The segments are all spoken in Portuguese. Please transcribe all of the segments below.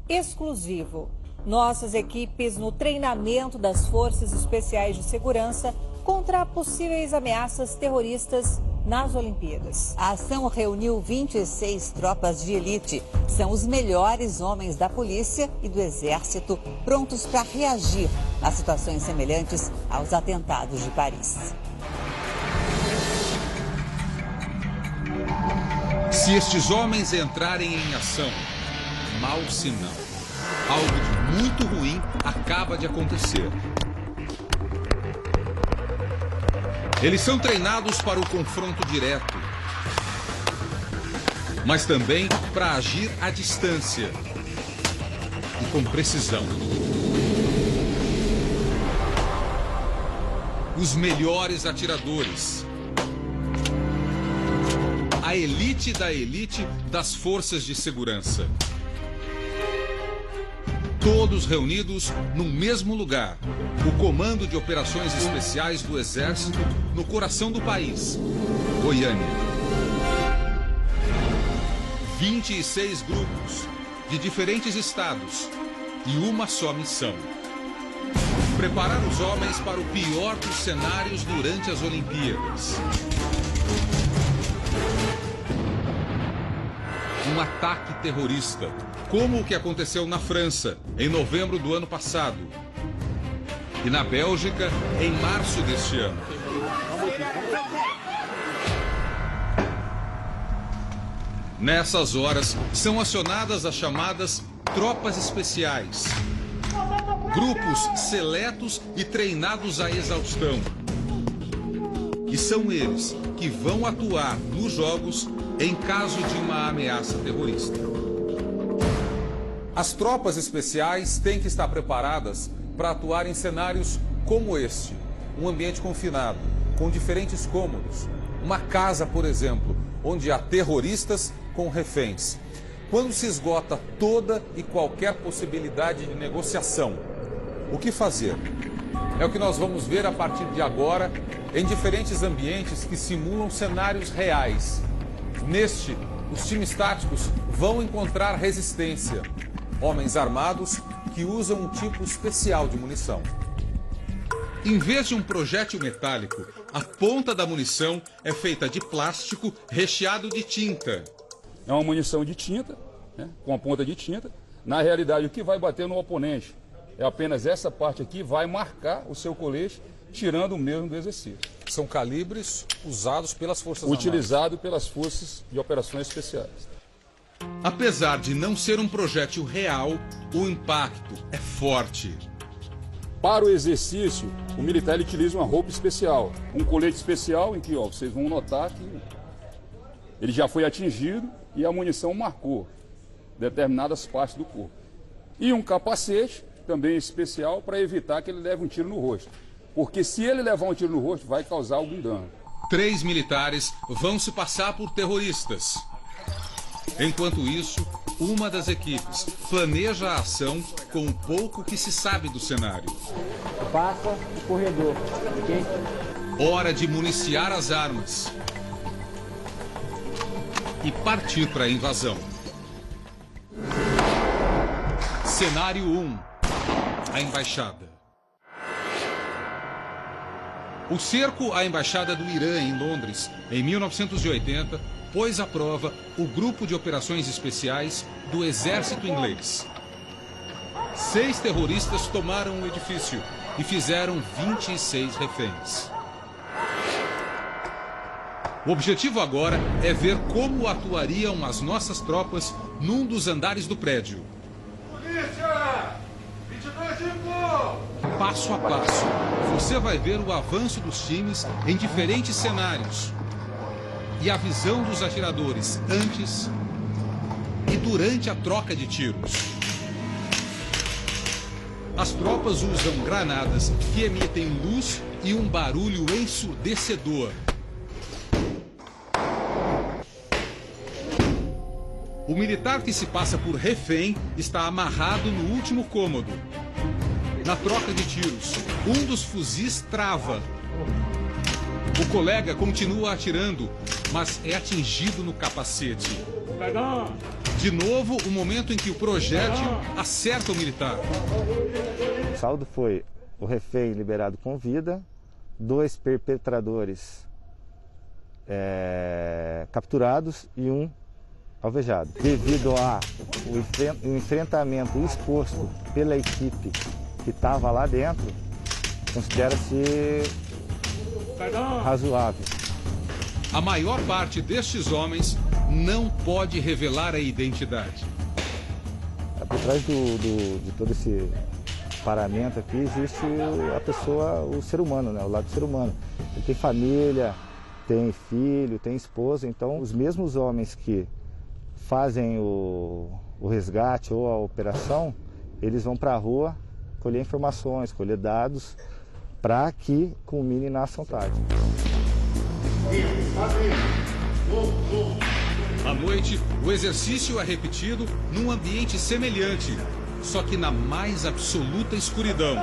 exclusivo. Nossas equipes no treinamento das Forças Especiais de Segurança contra possíveis ameaças terroristas nas Olimpíadas. A ação reuniu 26 tropas de elite. São os melhores homens da polícia e do exército prontos para reagir a situações semelhantes aos atentados de Paris. Se estes homens entrarem em ação, mau sinal. Algo de muito ruim acaba de acontecer. Eles são treinados para o confronto direto, mas também para agir à distância e com precisão. Os melhores atiradores. A elite da elite das forças de segurança. Todos reunidos no mesmo lugar. O Comando de Operações Especiais do Exército no coração do país, Goiânia. 26 grupos de diferentes estados e uma só missão. Preparar os homens para o pior dos cenários durante as Olimpíadas. Um ataque terrorista, como o que aconteceu na França, em novembro do ano passado, e na Bélgica, em março deste ano. Nessas horas, são acionadas as chamadas tropas especiais. Grupos seletos e treinados à exaustão. E são eles que vão atuar nos Jogos em caso de uma ameaça terrorista. As tropas especiais têm que estar preparadas para atuar em cenários como este. Um ambiente confinado, com diferentes cômodos. Uma casa, por exemplo, onde há terroristas com reféns. Quando se esgota toda e qualquer possibilidade de negociação, o que fazer? É o que nós vamos ver a partir de agora em diferentes ambientes que simulam cenários reais. Neste, os times táticos vão encontrar resistência. Homens armados que usam um tipo especial de munição. Em vez de um projétil metálico, a ponta da munição é feita de plástico recheado de tinta. É uma munição de tinta, né, com a ponta de tinta. Na realidade, o que vai bater no oponente é apenas essa parte aqui, vai marcar o seu colete, tirando o mesmo do exercício. São calibres usados pelas Forças Armadas. Utilizado pelas Forças de Operações Especiais. Apesar de não ser um projétil real, o impacto é forte. Para o exercício, o militar ele utiliza uma roupa especial, um colete especial em que vocês vão notar que ele já foi atingido e a munição marcou determinadas partes do corpo. E um capacete também especial para evitar que ele leve um tiro no rosto. Porque se ele levar um tiro no rosto, vai causar algum dano. 3 militares vão se passar por terroristas. Enquanto isso, uma das equipes planeja a ação com o pouco que se sabe do cenário. Passa o corredor, ok? Hora de municiar as armas e partir para a invasão. Cenário 1. A Embaixada. O cerco à Embaixada do Irã em Londres, em 1980, pôs à prova o Grupo de Operações Especiais do Exército Inglês. 6 terroristas tomaram o edifício e fizeram 26 reféns. O objetivo agora é ver como atuariam as nossas tropas num dos andares do prédio. Polícia! 22-5! Passo a passo, você vai ver o avanço dos times em diferentes cenários e a visão dos atiradores antes e durante a troca de tiros. As tropas usam granadas que emitem luz e um barulho ensurdecedor. O militar que se passa por refém está amarrado no último cômodo. Na troca de tiros, um dos fuzis trava. O colega continua atirando, mas é atingido no capacete. De novo, o momento em que o projétil acerta o militar. O saldo foi o refém liberado com vida, 2 perpetradores capturados e 1 alvejado. Devido ao enfrentamento exposto pela equipe que estava lá dentro, considera-se razoável. A maior parte destes homens não pode revelar a identidade. Por trás de todo esse paramento aqui existe a pessoa, o ser humano, né? O lado do ser humano. Ele tem família, tem filho, tem esposa, então os mesmos homens que fazem o resgate ou a operação, eles vão para a rua colher informações, colher dados para que culmine na ação tática. À noite, o exercício é repetido num ambiente semelhante, só que na mais absoluta escuridão.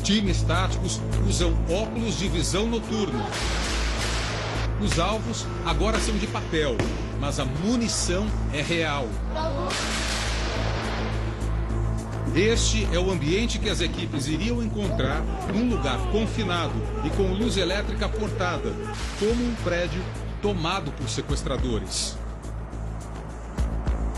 Times táticos usam óculos de visão noturno. Os alvos agora são de papel, mas a munição é real. Este é o ambiente que as equipes iriam encontrar num lugar confinado e com luz elétrica cortada, como um prédio tomado por sequestradores.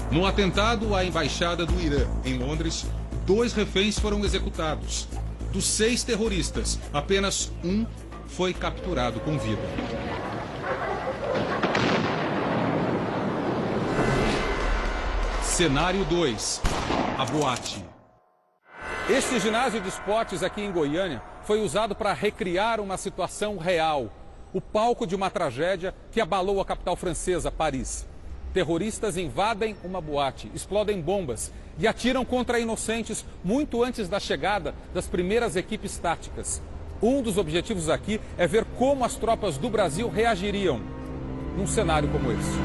No atentado à embaixada do Irã, em Londres, 2 reféns foram executados. Dos 6 terroristas, apenas 1 foi capturado com vida. Cenário 2. A boate. Este ginásio de esportes aqui em Goiânia foi usado para recriar uma situação real. O palco de uma tragédia que abalou a capital francesa, Paris. Terroristas invadem uma boate, explodem bombas e atiram contra inocentes muito antes da chegada das primeiras equipes táticas. Um dos objetivos aqui é ver como as tropas do Brasil reagiriam num cenário como esse.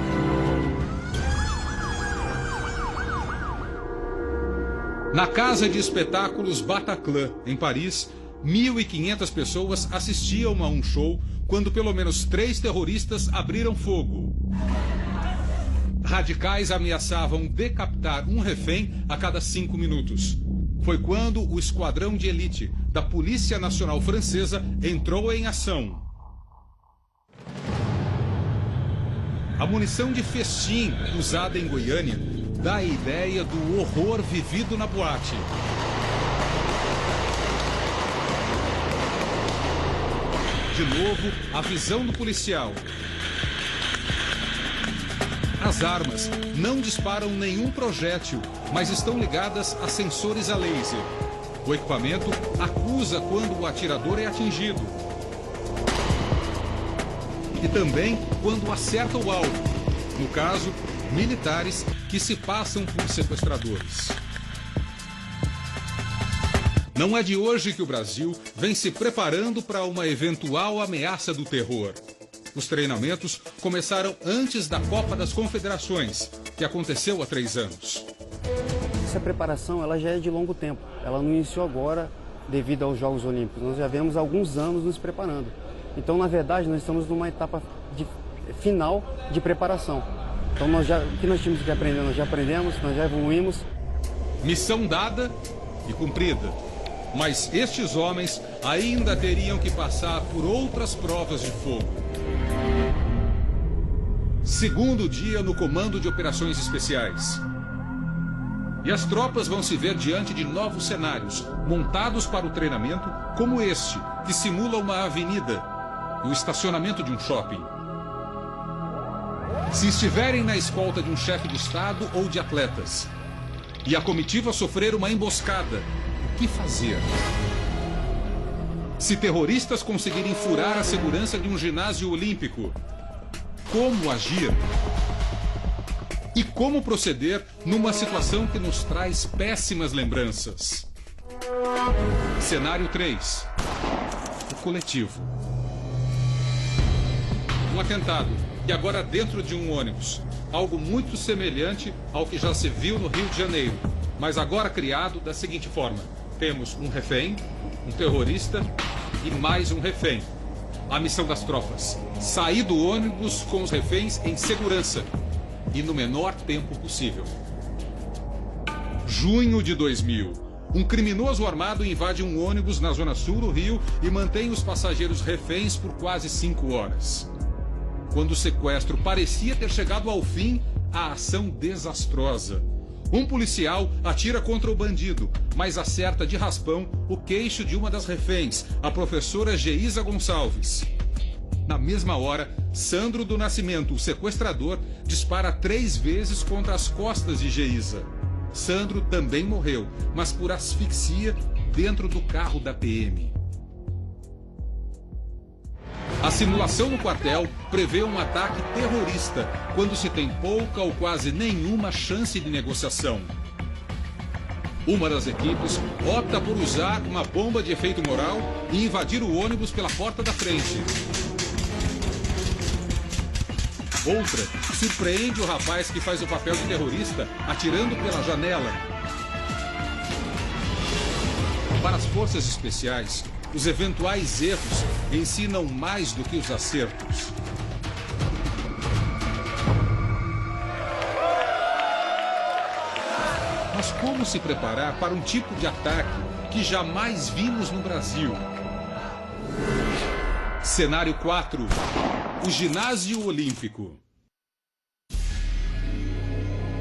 Na casa de espetáculos Bataclan, em Paris, 1.500 pessoas assistiam a um show quando pelo menos 3 terroristas abriram fogo. Radicais ameaçavam decapitar um refém a cada 5 minutos. Foi quando o esquadrão de elite da Polícia Nacional Francesa entrou em ação. A munição de festim usada em Goiânia dá a ideia do horror vivido na boate. De novo, a visão do policial. As armas não disparam nenhum projétil, mas estão ligadas a sensores a laser. O equipamento acusa quando o atirador é atingido. E também quando acerta o alvo. No caso, militares que se passam por sequestradores. Não é de hoje que o Brasil vem se preparando para uma eventual ameaça do terror. Os treinamentos começaram antes da Copa das Confederações, que aconteceu há 3 anos. Essa preparação ela já é de longo tempo. Ela não iniciou agora devido aos Jogos Olímpicos. Nós já vemos há alguns anos nos preparando. Então, na verdade, nós estamos numa etapa final de preparação. Então, o que nós tínhamos que aprender, nós já aprendemos, nós já evoluímos. Missão dada e cumprida. Mas estes homens ainda teriam que passar por outras provas de fogo. Segundo dia no Comando de Operações Especiais. E as tropas vão se ver diante de novos cenários, montados para o treinamento, como este, que simula uma avenida e o estacionamento de um shopping. Se estiverem na escolta de um chefe de Estado ou de atletas, e a comitiva sofrer uma emboscada, o que fazer? Se terroristas conseguirem furar a segurança de um ginásio olímpico, como agir? E como proceder numa situação que nos traz péssimas lembranças? Cenário 3. O coletivo. Um atentado, e agora dentro de um ônibus. Algo muito semelhante ao que já se viu no Rio de Janeiro, mas agora criado da seguinte forma. Temos um refém, um terrorista e mais um refém. A missão das tropas: sair do ônibus com os reféns em segurança e no menor tempo possível. Junho de 2000. Um criminoso armado invade um ônibus na zona sul do Rio e mantém os passageiros reféns por quase 5 horas. Quando o sequestro parecia ter chegado ao fim, a ação desastrosa. Um policial atira contra o bandido, mas acerta de raspão o queixo de uma das reféns, a professora Geisa Gonçalves. Na mesma hora, Sandro do Nascimento, o sequestrador, dispara 3 vezes contra as costas de Geisa. Sandro também morreu, mas por asfixia dentro do carro da PM. A simulação no quartel prevê um ataque terrorista quando se tem pouca ou quase nenhuma chance de negociação. Uma das equipes opta por usar uma bomba de efeito moral e invadir o ônibus pela porta da frente. Outra surpreende o rapaz que faz o papel de terrorista atirando pela janela. Para as forças especiais, os eventuais erros ensinam mais do que os acertos. Mas como se preparar para um tipo de ataque que jamais vimos no Brasil? Cenário 4. O Ginásio Olímpico.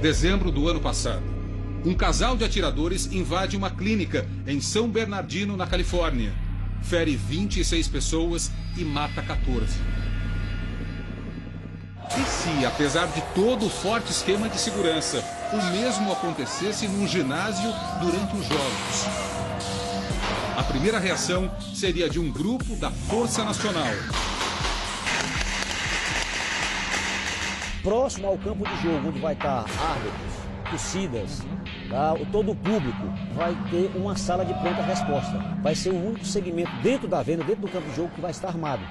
Dezembro do ano passado. Um casal de atiradores invade uma clínica em São Bernardino, na Califórnia. Fere 26 pessoas e mata 14. E se, apesar de todo o forte esquema de segurança, o mesmo acontecesse num ginásio durante os Jogos? A primeira reação seria de um grupo da Força Nacional. Próximo ao campo de jogo, onde vai estar árbitros, torcidas, tá? Todo o público, vai ter uma sala de pronta resposta. Vai ser o único segmento dentro da venda, dentro do campo de jogo, que vai estar armado.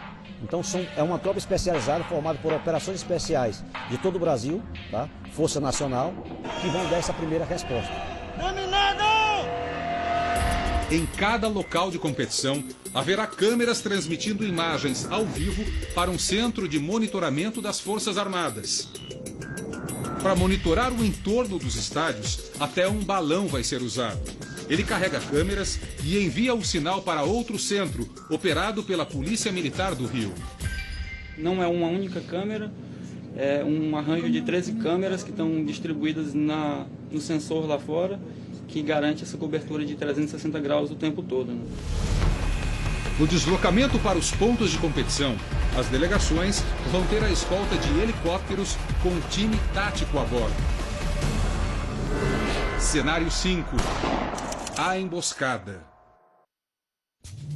Então é uma tropa especializada formada por operações especiais de todo o Brasil, tá? Força Nacional, que vão dar essa primeira resposta. Em cada local de competição, haverá câmeras transmitindo imagens ao vivo para um centro de monitoramento das Forças Armadas. Para monitorar o entorno dos estádios, até um balão vai ser usado. Ele carrega câmeras e envia o sinal para outro centro, operado pela Polícia Militar do Rio. Não é uma única câmera, é um arranjo de 13 câmeras que estão distribuídas no sensor lá fora, que garante essa cobertura de 360 graus o tempo todo. Né? No deslocamento para os pontos de competição, as delegações vão ter a escolta de helicópteros com um time tático a bordo. Cenário 5. A emboscada.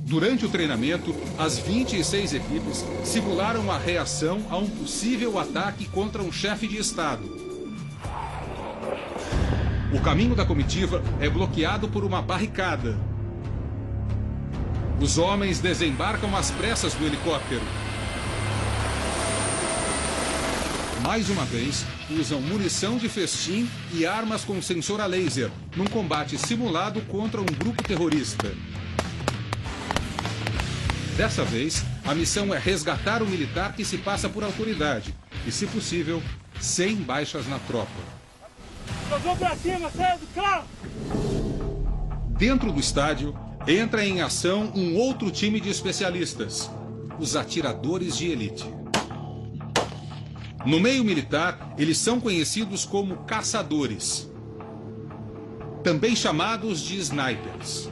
Durante o treinamento, as 26 equipes simularam a reação a um possível ataque contra um chefe de Estado. O caminho da comitiva é bloqueado por uma barricada. Os homens desembarcam às pressas do helicóptero. Mais uma vez, usam munição de festim e armas com sensor a laser, num combate simulado contra um grupo terrorista. Dessa vez, a missão é resgatar o militar que se passa por autoridade e, se possível, sem baixas na tropa. Jogou pra cima, saiu do carro! Dentro do estádio, entra em ação um outro time de especialistas, os atiradores de elite. No meio militar, eles são conhecidos como caçadores, também chamados de snipers.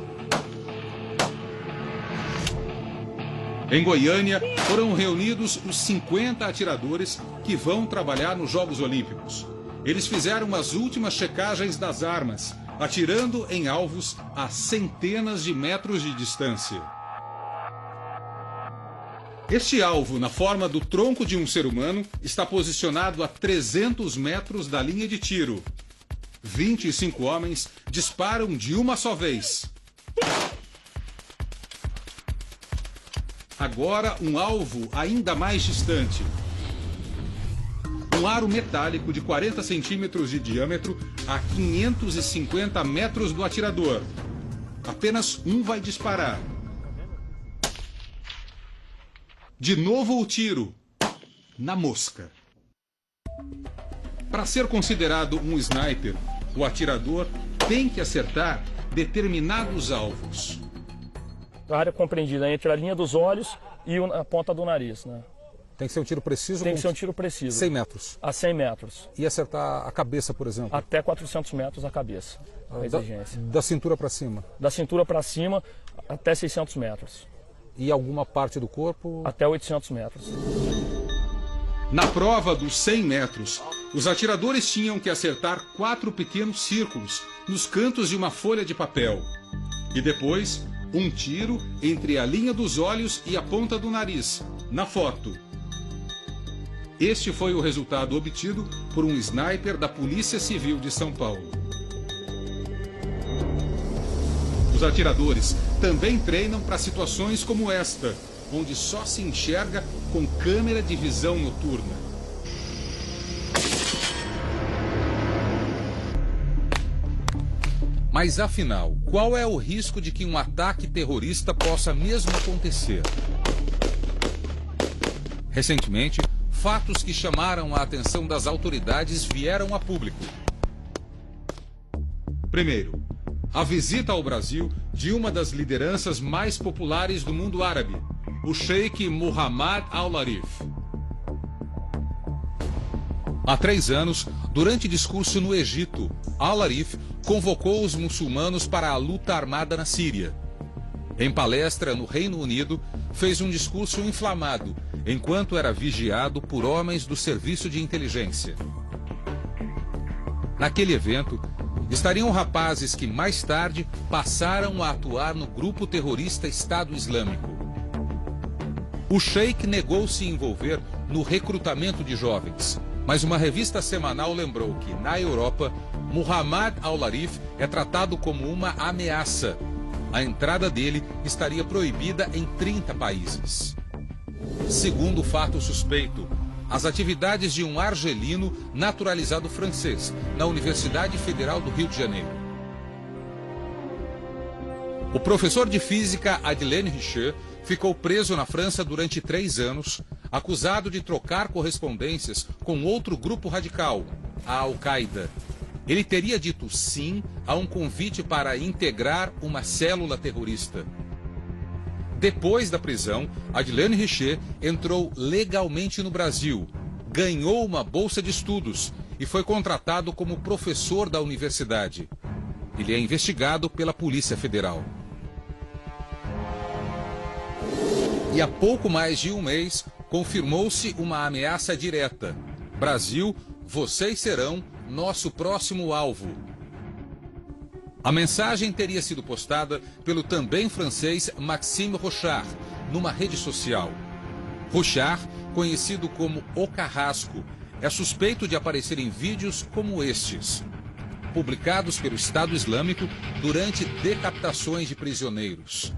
Em Goiânia, foram reunidos os 50 atiradores que vão trabalhar nos Jogos Olímpicos. Eles fizeram as últimas checagens das armas, atirando em alvos a centenas de metros de distância. Este alvo, na forma do tronco de um ser humano, está posicionado a 300 metros da linha de tiro. 25 homens disparam de uma só vez. Agora, um alvo ainda mais distante. Um aro metálico de 40 centímetros de diâmetro a 550 metros do atirador. Apenas um vai disparar. De novo o tiro. Na mosca. Para ser considerado um sniper, o atirador tem que acertar determinados alvos. A área compreendida entre a linha dos olhos e a ponta do nariz, né? Tem que ser um tiro preciso? Tem que ser um tiro preciso. 100 metros? A 100 metros. E acertar a cabeça, por exemplo? Até 400 metros a cabeça, a exigência. Da cintura para cima? Da cintura para cima até 600 metros. E alguma parte do corpo? Até 800 metros. Na prova dos 100 metros, os atiradores tinham que acertar 4 pequenos círculos nos cantos de uma folha de papel. E depois, um tiro entre a linha dos olhos e a ponta do nariz, na foto. Este foi o resultado obtido por um sniper da Polícia Civil de São Paulo. Os atiradores também treinam para situações como esta, onde só se enxerga com câmera de visão noturna. Mas afinal, qual é o risco de que um ataque terrorista possa mesmo acontecer? Recentemente, fatos que chamaram a atenção das autoridades vieram a público. Primeiro, a visita ao Brasil de uma das lideranças mais populares do mundo árabe, o Sheikh Mohammed Al-Arif. Há 3 anos, durante discurso no Egito, Al-Arif convocou os muçulmanos para a luta armada na Síria. Em palestra no Reino Unido, fez um discurso inflamado, enquanto era vigiado por homens do serviço de inteligência. Naquele evento, estariam rapazes que mais tarde passaram a atuar no grupo terrorista Estado Islâmico. O Sheikh negou se envolver no recrutamento de jovens, mas uma revista semanal lembrou que, na Europa, Mohammed Al-Arif é tratado como uma ameaça. A entrada dele estaria proibida em 30 países. Segundo o fato suspeito, as atividades de um argelino naturalizado francês na Universidade Federal do Rio de Janeiro. O professor de física Adelaine Richer ficou preso na França durante 3 anos, acusado de trocar correspondências com outro grupo radical, a Al-Qaeda. Ele teria dito sim a um convite para integrar uma célula terrorista. Depois da prisão, Adelaine Richer entrou legalmente no Brasil, ganhou uma bolsa de estudos e foi contratado como professor da universidade. Ele é investigado pela Polícia Federal. E há pouco mais de um mês, confirmou-se uma ameaça direta. Brasil, vocês serão nosso próximo alvo. A mensagem teria sido postada pelo também francês Maxime Rochard, numa rede social. Rochard, conhecido como O Carrasco, é suspeito de aparecer em vídeos como estes, publicados pelo Estado Islâmico durante decapitações de prisioneiros.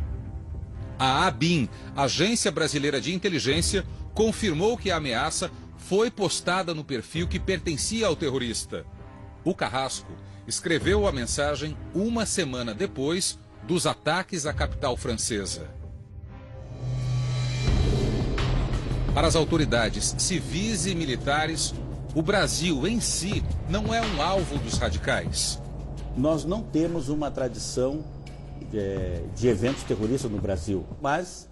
A ABIN, Agência Brasileira de Inteligência, confirmou que a ameaça foi postada no perfil que pertencia ao terrorista. O Carrasco escreveu a mensagem 1 semana depois dos ataques à capital francesa. Para as autoridades civis e militares, o Brasil em si não é um alvo dos radicais. Nós não temos uma tradição de eventos terroristas no Brasil, mas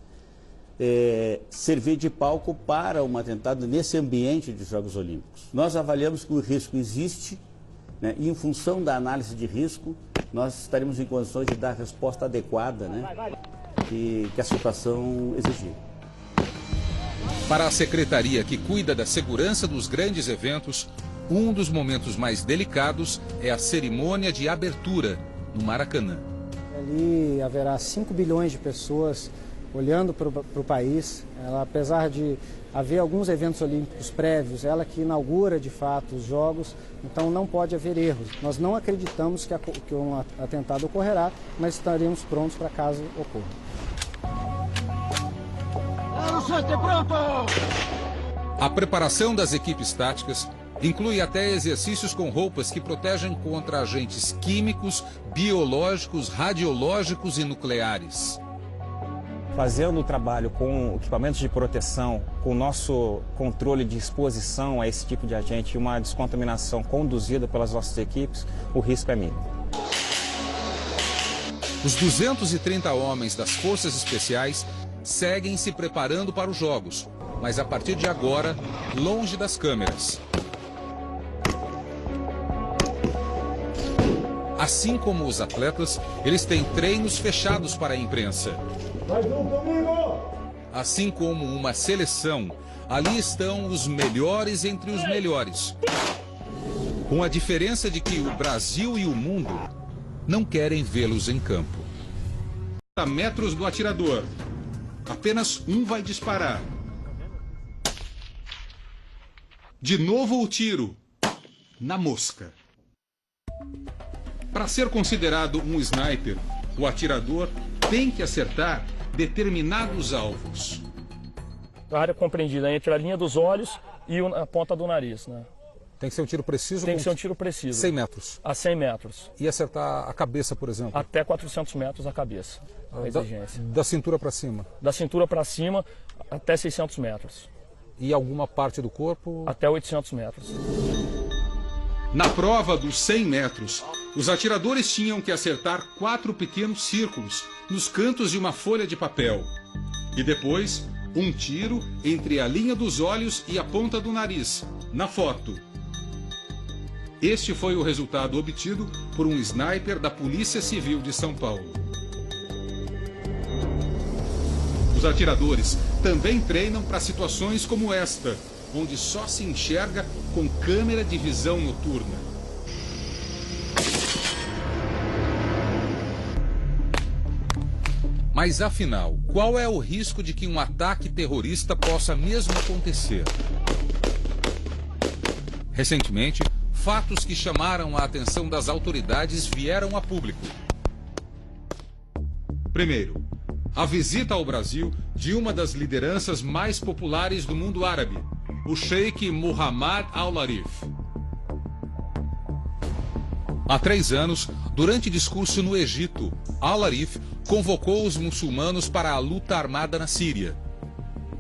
servir de palco para um atentado nesse ambiente de Jogos Olímpicos. Nós avaliamos que o risco existe, né, e em função da análise de risco, nós estaremos em condições de dar a resposta adequada, né, que a situação exigir. Para a secretaria que cuida da segurança dos grandes eventos, um dos momentos mais delicados é a cerimônia de abertura no Maracanã. Ali haverá 5 bilhões de pessoas olhando para o país. Ela, apesar de haver alguns eventos olímpicos prévios, ela que inaugura de fato os Jogos, então não pode haver erros. Nós não acreditamos que um atentado ocorrerá, mas estaremos prontos para caso ocorra. A preparação das equipes táticas inclui até exercícios com roupas que protegem contra agentes químicos, biológicos, radiológicos e nucleares. fazendo o trabalho com equipamentos de proteção, com o nosso controle de exposição a esse tipo de agente e uma descontaminação conduzida pelas nossas equipes, o risco é mínimo. Os 230 homens das Forças Especiais seguem se preparando para os Jogos, mas a partir de agora, longe das câmeras. Assim como os atletas, eles têm treinos fechados para a imprensa. Mais um comigo! Assim como uma seleção, ali estão os melhores entre os melhores. Com a diferença de que o Brasil e o mundo não querem vê-los em campo. A metros do atirador. Apenas um vai disparar. De novo o tiro. Na mosca. Para ser considerado um sniper, o atirador tem que acertar determinados alvos. A área compreendida entre a linha dos olhos e a ponta do nariz, né? Tem que ser um tiro preciso? Tem que ser um tiro preciso. 100 metros? A 100 metros. E acertar a cabeça, por exemplo? Até 400 metros a cabeça, a exigência. Da cintura para cima? Da cintura para cima até 600 metros. E alguma parte do corpo? Até 800 metros. Na prova dos 100 metros, os atiradores tinham que acertar 4 pequenos círculos nos cantos de uma folha de papel. E depois, um tiro entre a linha dos olhos e a ponta do nariz, na foto. Este foi o resultado obtido por um sniper da Polícia Civil de São Paulo. Os atiradores também treinam para situações como esta, onde só se enxerga com câmera de visão noturna. Mas afinal, qual é o risco de que um ataque terrorista possa mesmo acontecer? Recentemente, fatos que chamaram a atenção das autoridades vieram a público. Primeiro, a visita ao Brasil de uma das lideranças mais populares do mundo árabe, o Sheikh Mohammed Al-Arif. Há 3 anos, durante discurso no Egito, Al-Arif convocou os muçulmanos para a luta armada na Síria.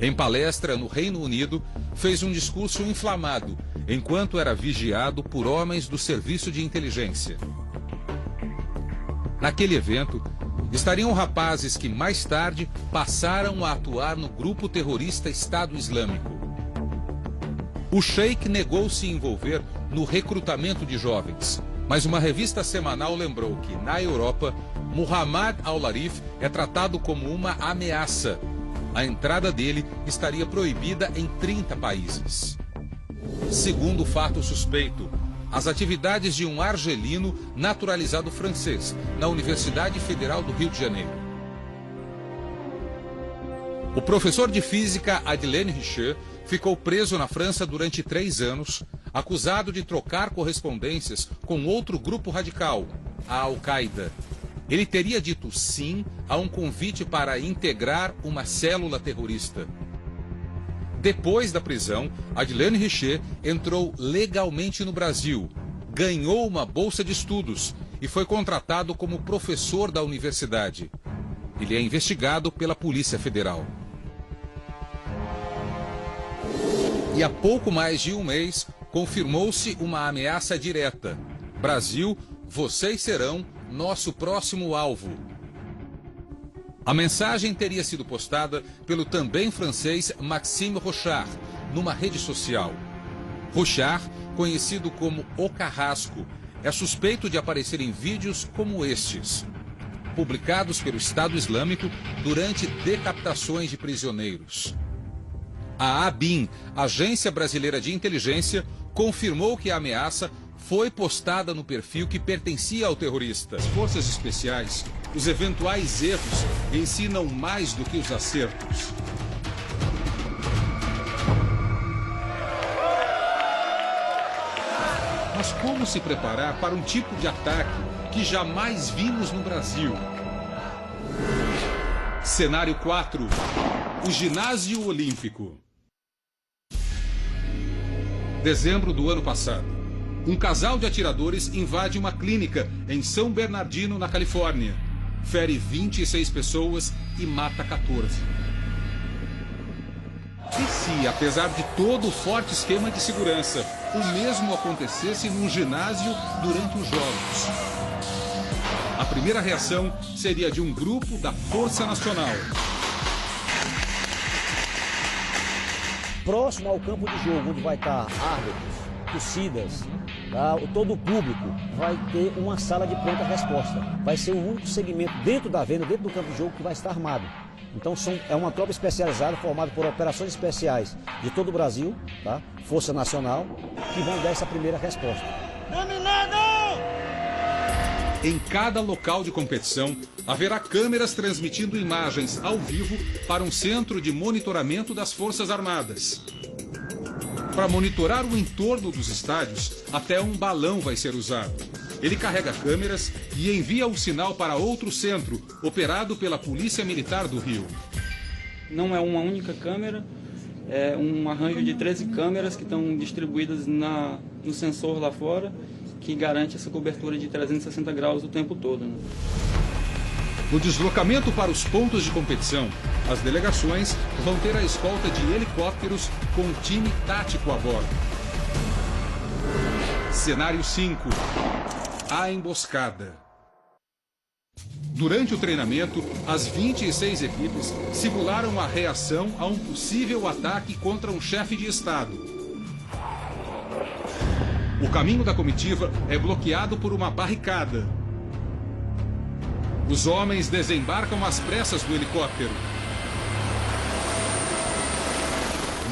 Em palestra no Reino Unido, fez um discurso inflamado, enquanto era vigiado por homens do serviço de inteligência. Naquele evento, estariam rapazes que mais tarde passaram a atuar no grupo terrorista Estado Islâmico. O Sheikh negou se envolver no recrutamento de jovens, mas uma revista semanal lembrou que, na Europa, Mohammed Al-Arif é tratado como uma ameaça. A entrada dele estaria proibida em 30 países. Segundo o fato suspeito, as atividades de um argelino naturalizado francês na Universidade Federal do Rio de Janeiro. O professor de física Adelaine Richer ficou preso na França durante 3 anos, acusado de trocar correspondências com outro grupo radical, a Al-Qaeda. Ele teria dito sim a um convite para integrar uma célula terrorista. Depois da prisão, Adelaine Richer entrou legalmente no Brasil, ganhou uma bolsa de estudos e foi contratado como professor da universidade. Ele é investigado pela Polícia Federal. E há pouco mais de um mês, confirmou-se uma ameaça direta. Brasil, vocês serão nosso próximo alvo. A mensagem teria sido postada pelo também francês Maxime Rochard, numa rede social. Rochard, conhecido como O Carrasco, é suspeito de aparecer em vídeos como estes, publicados pelo Estado Islâmico durante decapitações de prisioneiros. A ABIN, Agência Brasileira de Inteligência, confirmou que a ameaça foi postada no perfil que pertencia ao terrorista. As forças especiais, os eventuais erros ensinam mais do que os acertos. Mas como se preparar para um tipo de ataque que jamais vimos no Brasil? Cenário 4. O Ginásio Olímpico. Dezembro do ano passado. Um casal de atiradores invade uma clínica em São Bernardino, na Califórnia. fere 26 pessoas e mata 14. E se, apesar de todo o forte esquema de segurança, o mesmo acontecesse num ginásio durante os Jogos? A primeira reação seria de um grupo da Força Nacional. Próximo ao campo de jogo, onde vai estar árbitros, torcidas, tá? Todo o público, vai ter uma sala de pronta resposta. Vai ser o único segmento dentro da venda, dentro do campo de jogo, que vai estar armado. Então é uma tropa especializada formada por operações especiais de todo o Brasil, tá? Força Nacional, que vão dar essa primeira resposta. Em cada local de competição, haverá câmeras transmitindo imagens ao vivo para um centro de monitoramento das Forças Armadas. Para monitorar o entorno dos estádios, até um balão vai ser usado. Ele carrega câmeras e envia o sinal para outro centro, operado pela Polícia Militar do Rio. Não é uma única câmera, é um arranjo de 13 câmeras que estão distribuídas no sensor lá fora, que garante essa cobertura de 360 graus o tempo todo. Né? No deslocamento para os pontos de competição, as delegações vão ter a escolta de helicópteros com um time tático a bordo. Cenário 5. A emboscada. Durante o treinamento, as 26 equipes simularam a reação a um possível ataque contra um chefe de Estado. O caminho da comitiva é bloqueado por uma barricada. Os homens desembarcam às pressas do helicóptero.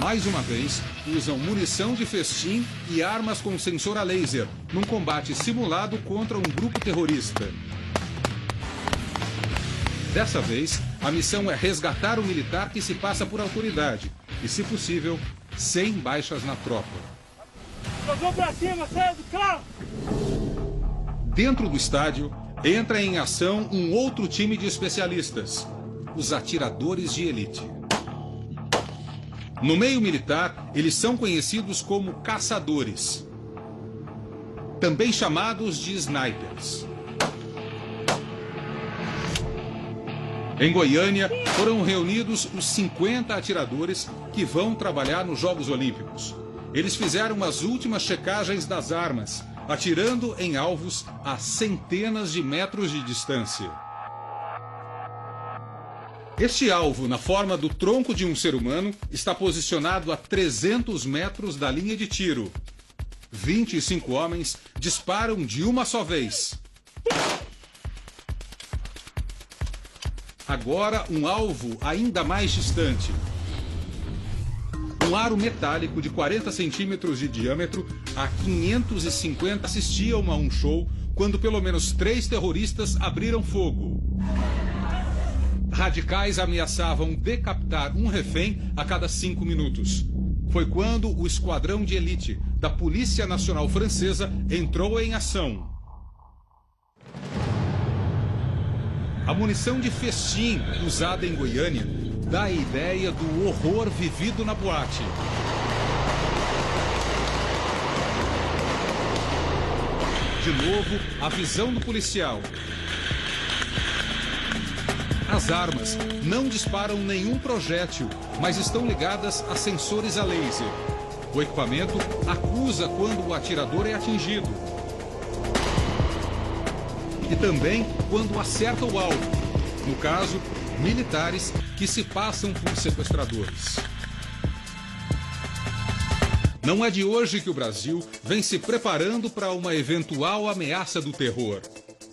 Mais uma vez, usam munição de festim e armas com sensor a laser, num combate simulado contra um grupo terrorista. Dessa vez, a missão é resgatar o militar que se passa por autoridade e, se possível, sem baixas na tropa. Jogou pra cima, saiu do carro! Dentro do estádio, entra em ação um outro time de especialistas, os atiradores de elite. No meio militar, eles são conhecidos como caçadores, também chamados de snipers. Em Goiânia, foram reunidos os 50 atiradores que vão trabalhar nos Jogos Olímpicos. Eles fizeram as últimas checagens das armas, atirando em alvos a centenas de metros de distância. Este alvo, na forma do tronco de um ser humano, está posicionado a 300 metros da linha de tiro. 25 homens disparam de uma só vez. Agora, um alvo ainda mais distante. Um aro metálico de 40 centímetros de diâmetro a 550 assistiam a um show quando pelo menos 3 terroristas abriram fogo. Radicais ameaçavam decapitar um refém a cada 5 minutos. Foi quando o esquadrão de elite da Polícia Nacional Francesa entrou em ação. A munição de festim usada em Goiânia dá a ideia do horror vivido na boate. De novo, a visão do policial. As armas não disparam nenhum projétil, mas estão ligadas a sensores a laser. O equipamento acusa quando o atirador é atingido. E também quando acerta o alvo. No caso, militares que se passam por sequestradores. Não é de hoje que o Brasil vem se preparando para uma eventual ameaça do terror.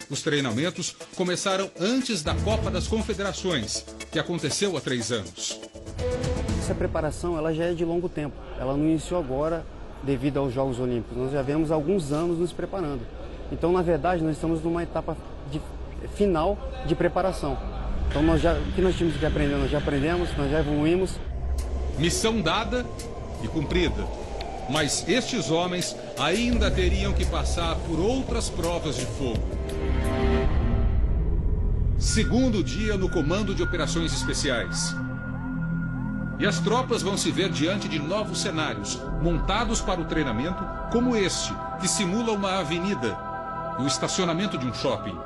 Os treinamentos começaram antes da Copa das Confederações, que aconteceu há 3 anos. Essa preparação ela já é de longo tempo. Ela não iniciou agora devido aos Jogos Olímpicos. Nós já vemos alguns anos nos preparando. Então, na verdade, nós estamos numa etapa final de preparação. Então, o que nós tínhamos que aprender, nós já aprendemos, nós já evoluímos. Missão dada e cumprida. Mas estes homens ainda teriam que passar por outras provas de fogo. Segundo dia no Comando de Operações Especiais. E as tropas vão se ver diante de novos cenários, montados para o treinamento, como este, que simula uma avenida e o estacionamento de um shopping.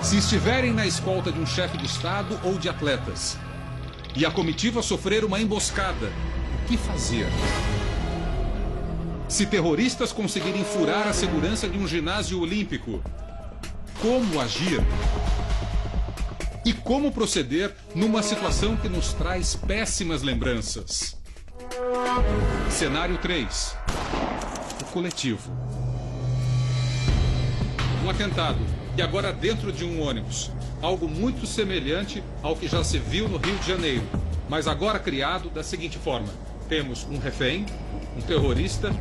Se estiverem na escolta de um chefe de Estado ou de atletas, e a comitiva sofrer uma emboscada, o que fazer? Se terroristas conseguirem furar a segurança de um ginásio olímpico, como agir? E como proceder numa situação que nos traz péssimas lembranças? Cenário 3. O coletivo. Um atentado, e agora dentro de um ônibus. Algo muito semelhante ao que já se viu no Rio de Janeiro, mas agora criado da seguinte forma. Temos um refém, um terrorista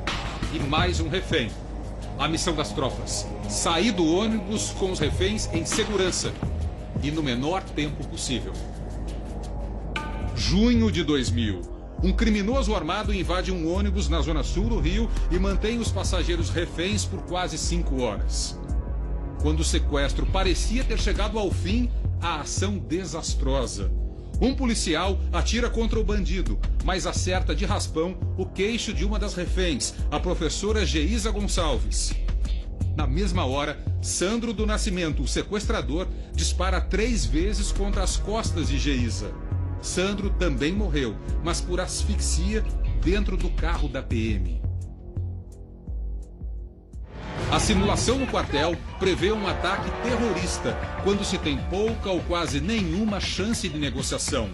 e mais um refém. A missão das tropas: sair do ônibus com os reféns em segurança e no menor tempo possível. Junho de 2000. Um criminoso armado invade um ônibus na zona sul do Rio e mantém os passageiros reféns por quase 5 horas. Quando o sequestro parecia ter chegado ao fim, a ação desastrosa. Um policial atira contra o bandido, mas acerta de raspão o queixo de uma das reféns, a professora Geisa Gonçalves. Na mesma hora, Sandro do Nascimento, o sequestrador, dispara 3 vezes contra as costas de Geisa. Sandro também morreu, mas por asfixia dentro do carro da PM. A simulação no quartel prevê um ataque terrorista, quando se tem pouca ou quase nenhuma chance de negociação.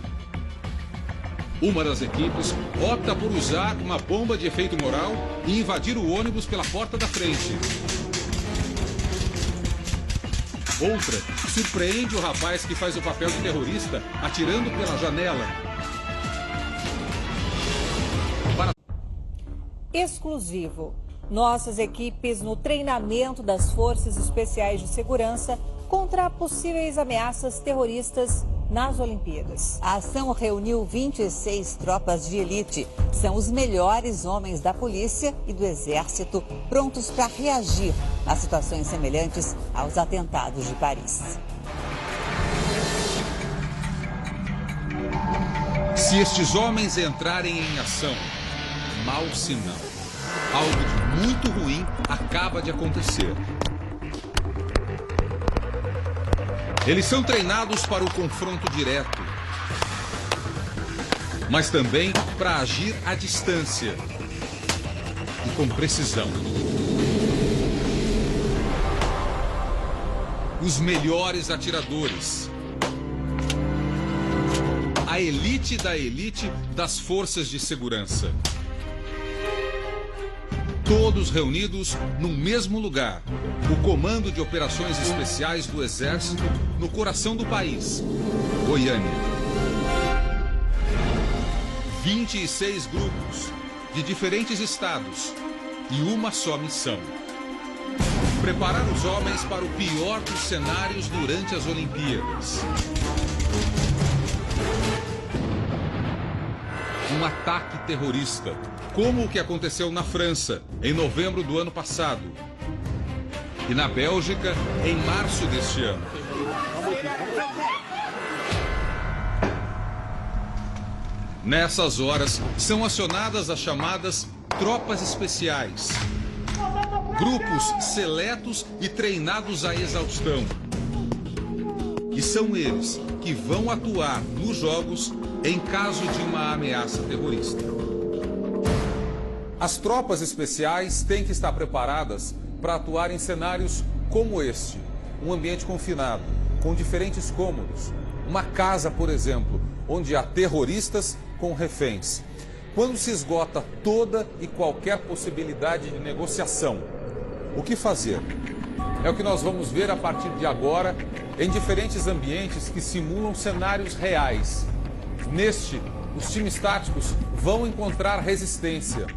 Uma das equipes opta por usar uma bomba de efeito moral e invadir o ônibus pela porta da frente. Outra surpreende o rapaz que faz o papel de terrorista atirando pela janela. Exclusivo. Nossas equipes no treinamento das Forças Especiais de Segurança contra possíveis ameaças terroristas nas Olimpíadas. A ação reuniu 26 tropas de elite. São os melhores homens da polícia e do exército prontos para reagir a situações semelhantes aos atentados de Paris. Se estes homens entrarem em ação, mau sinal. Algo de muito ruim acaba de acontecer. Eles são treinados para o confronto direto, mas também para agir à distância e com precisão. Os melhores atiradores. A elite da elite das forças de segurança. Todos reunidos no mesmo lugar, o Comando de Operações Especiais do Exército, no coração do país, Goiânia. 26 grupos, de diferentes estados, e uma só missão: preparar os homens para o pior dos cenários durante as Olimpíadas. Um ataque terrorista, como o que aconteceu na França, em novembro do ano passado, e na Bélgica, em março deste ano. Nessas horas, são acionadas as chamadas tropas especiais. Grupos seletos e treinados à exaustão. E são eles que vão atuar nos Jogos em caso de uma ameaça terrorista. As tropas especiais têm que estar preparadas para atuar em cenários como este. Um ambiente confinado, com diferentes cômodos. Uma casa, por exemplo, onde há terroristas com reféns. Quando se esgota toda e qualquer possibilidade de negociação, o que fazer? É o que nós vamos ver a partir de agora em diferentes ambientes que simulam cenários reais. Neste, os times táticos vão encontrar resistência.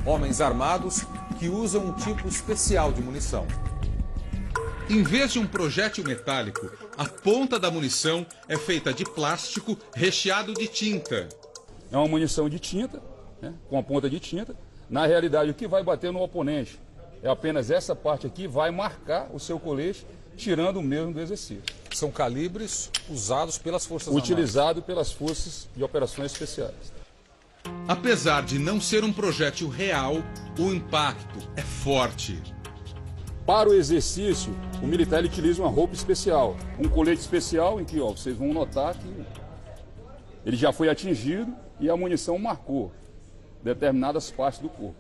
Homens armados que usam um tipo especial de munição. Em vez de um projétil metálico, a ponta da munição é feita de plástico recheado de tinta. É uma munição de tinta, né, com a ponta de tinta. Na realidade, o que vai bater no oponente é apenas essa parte aqui, vai marcar o seu colete, tirando o mesmo do exercício. São calibres usados pelas Forças Armadas. Utilizado pelas Forças de Operações Especiais. Apesar de não ser um projétil real, o impacto é forte. Para o exercício, o militar ele utiliza uma roupa especial, um colete especial em que vocês vão notar que ele já foi atingido e a munição marcou determinadas partes do corpo.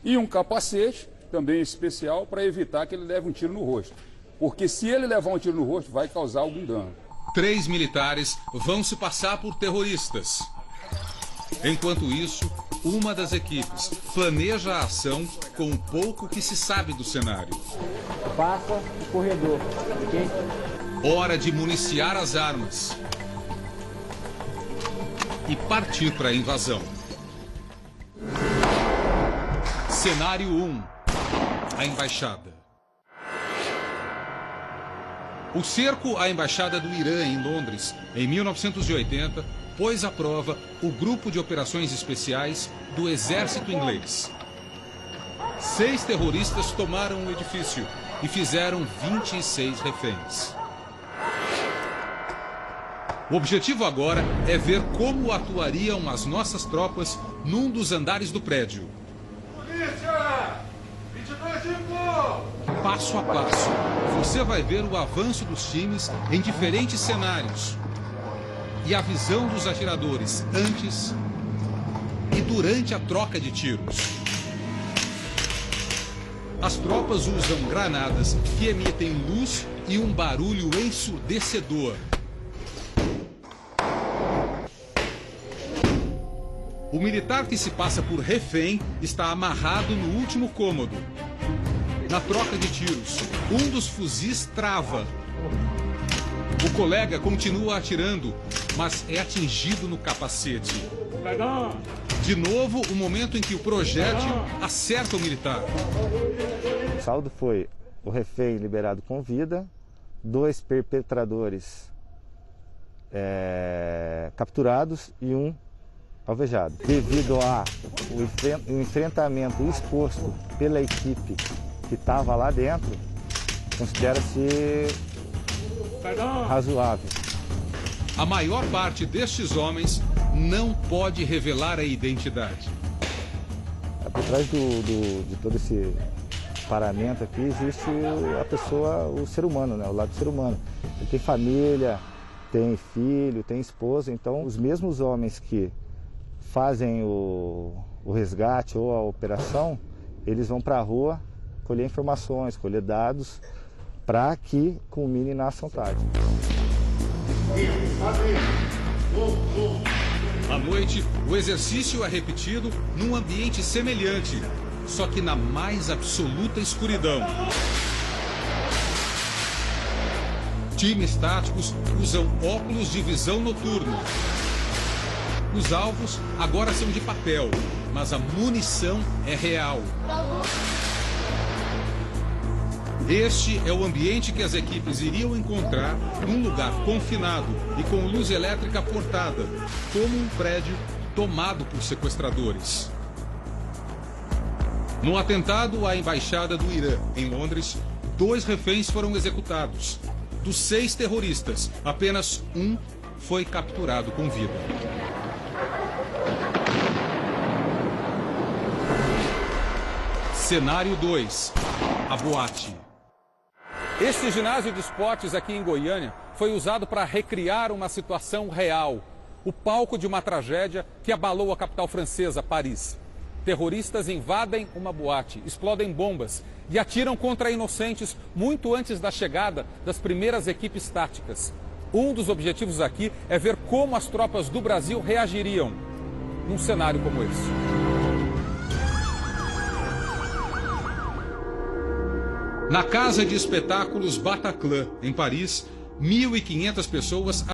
E um capacete também especial para evitar que ele leve um tiro no rosto. Porque se ele levar um tiro no rosto, vai causar algum dano. 3 militares vão se passar por terroristas. Enquanto isso, uma das equipes planeja a ação com o pouco que se sabe do cenário. Passa o corredor, ok? Hora de municiar as armas e partir para a invasão. Cenário 1. A embaixada. O cerco à embaixada do Irã em Londres, em 1980, pôs à prova o grupo de operações especiais do exército inglês. 6 terroristas tomaram o edifício e fizeram 26 reféns. O objetivo agora é ver como atuariam as nossas tropas num dos andares do prédio. Polícia! 22-5! Passo a passo, você vai ver o avanço dos times em diferentes cenários e a visão dos atiradores antes e durante a troca de tiros. As tropas usam granadas que emitem luz e um barulho ensurdecedor. O militar que se passa por refém está amarrado no último cômodo. Na troca de tiros, um dos fuzis trava. O colega continua atirando, mas é atingido no capacete. De novo, o momento em que o projétil acerta o militar. O saldo foi o refém liberado com vida, 2 perpetradores capturados e 1 alvejado. Devido ao enfrentamento exposto pela equipe que estava lá dentro, considera-se razoável. A maior parte destes homens não pode revelar a identidade. Por trás de todo esse paramento aqui existe a pessoa, o ser humano, né? O lado do ser humano. Ele tem família, tem filho, tem esposa, então os mesmos homens que fazem o resgate ou a operação, eles vão para a rua colher informações, colher dados, para que culmine na ação tática. À noite, o exercício é repetido num ambiente semelhante, só que na mais absoluta escuridão. Times táticos usam óculos de visão noturno. Os alvos agora são de papel, mas a munição é real. Este é o ambiente que as equipes iriam encontrar num lugar confinado e com luz elétrica cortada, como um prédio tomado por sequestradores. No atentado à embaixada do Irã, em Londres, 2 reféns foram executados. Dos 6 terroristas, apenas 1 foi capturado com vida. Cenário 2. A boate. Este ginásio de esportes aqui em Goiânia foi usado para recriar uma situação real. O palco de uma tragédia que abalou a capital francesa, Paris. Terroristas invadem uma boate, explodem bombas e atiram contra inocentes muito antes da chegada das primeiras equipes táticas. Um dos objetivos aqui é ver como as tropas do Brasil reagiriam num cenário como esse. Na casa de espetáculos Bataclan, em Paris, 1.500 pessoas